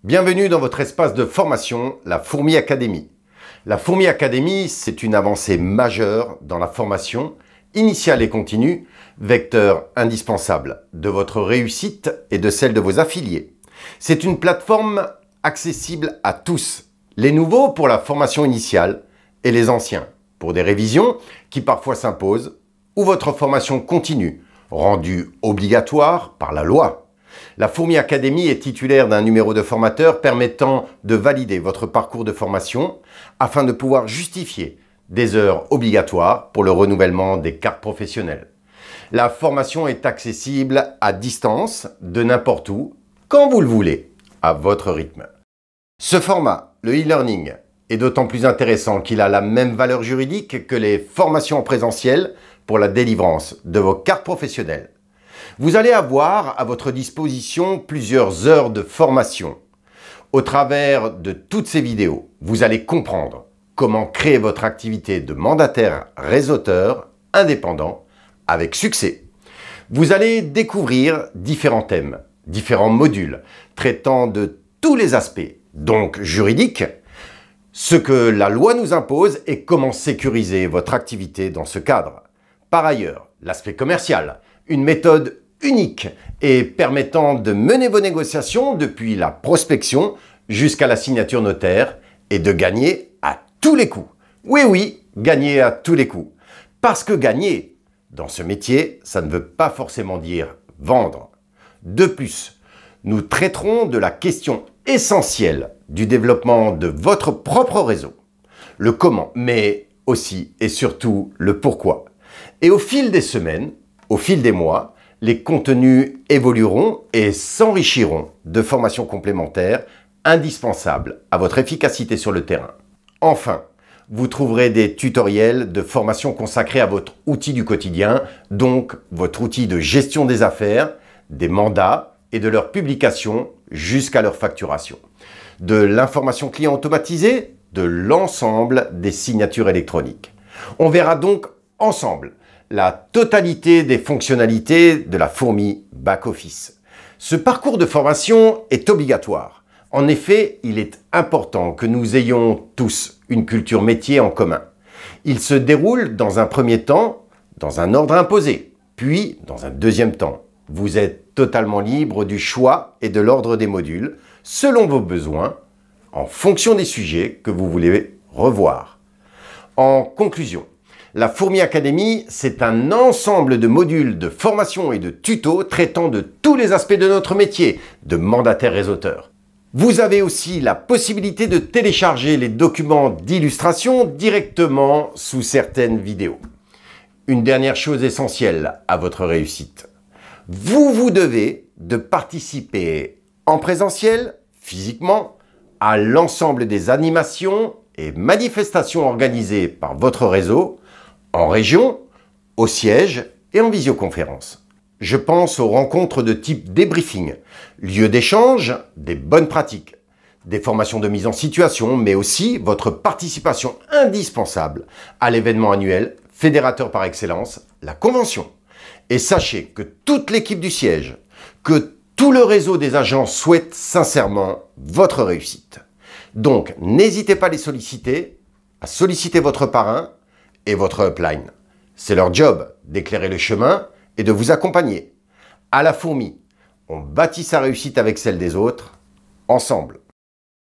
Bienvenue dans votre espace de formation, la Fourmi Academy. La Fourmi Academy, c'est une avancée majeure dans la formation initiale et continue, vecteur indispensable de votre réussite et de celle de vos affiliés. C'est une plateforme accessible à tous, les nouveaux pour la formation initiale et les anciens pour des révisions qui parfois s'imposent ou votre formation continue, rendue obligatoire par la loi. La Fourmi Academy est titulaire d'un numéro de formateur permettant de valider votre parcours de formation afin de pouvoir justifier des heures obligatoires pour le renouvellement des cartes professionnelles. La formation est accessible à distance, de n'importe où, quand vous le voulez, à votre rythme. Ce format, le e-learning, est d'autant plus intéressant qu'il a la même valeur juridique que les formations en présentiel pour la délivrance de vos cartes professionnelles. Vous allez avoir à votre disposition plusieurs heures de formation. Au travers de toutes ces vidéos, vous allez comprendre comment créer votre activité de mandataire réseauteur indépendant avec succès. Vous allez découvrir différents thèmes, différents modules traitant de tous les aspects, donc juridiques, ce que la loi nous impose et comment sécuriser votre activité dans ce cadre. Par ailleurs, l'aspect commercial, une méthode unique et permettant de mener vos négociations depuis la prospection jusqu'à la signature notaire et de gagner à tous les coups. Oui, gagner à tous les coups. Parce que gagner, dans ce métier, ça ne veut pas forcément dire vendre. De plus, nous traiterons de la question essentielle du développement de votre propre réseau. Le comment, mais aussi et surtout le pourquoi. Et au fil des semaines, au fil des mois, les contenus évolueront et s'enrichiront de formations complémentaires indispensables à votre efficacité sur le terrain. Enfin, vous trouverez des tutoriels de formation consacrés à votre outil du quotidien, donc votre outil de gestion des affaires, des mandats et de leur publication jusqu'à leur facturation. De l'information client automatisée, de l'ensemble des signatures électroniques. On verra donc ensemble la totalité des fonctionnalités de la Fourmi Back-Office. Ce parcours de formation est obligatoire. En effet, il est important que nous ayons tous une culture métier en commun. Il se déroule dans un premier temps, dans un ordre imposé, puis dans un deuxième temps. Vous êtes totalement libre du choix et de l'ordre des modules, selon vos besoins, en fonction des sujets que vous voulez revoir. En conclusion, la Fourmi Academy, c'est un ensemble de modules de formation et de tutos traitant de tous les aspects de notre métier de mandataire réseauteur. Vous avez aussi la possibilité de télécharger les documents d'illustration directement sous certaines vidéos. Une dernière chose essentielle à votre réussite. Vous devez de participer en présentiel, physiquement, à l'ensemble des animations et manifestations organisées par votre réseau, en région, au siège et en visioconférence. Je pense aux rencontres de type débriefing, lieu d'échange, des bonnes pratiques, des formations de mise en situation, mais aussi votre participation indispensable à l'événement annuel fédérateur par excellence, la convention. Et sachez que toute l'équipe du siège, que tout le réseau des agents souhaite sincèrement votre réussite. Donc, n'hésitez pas à les solliciter, à solliciter votre parrain et votre upline. C'est leur job d'éclairer le chemin et de vous accompagner. À la Fourmi, on bâtit sa réussite avec celle des autres, ensemble.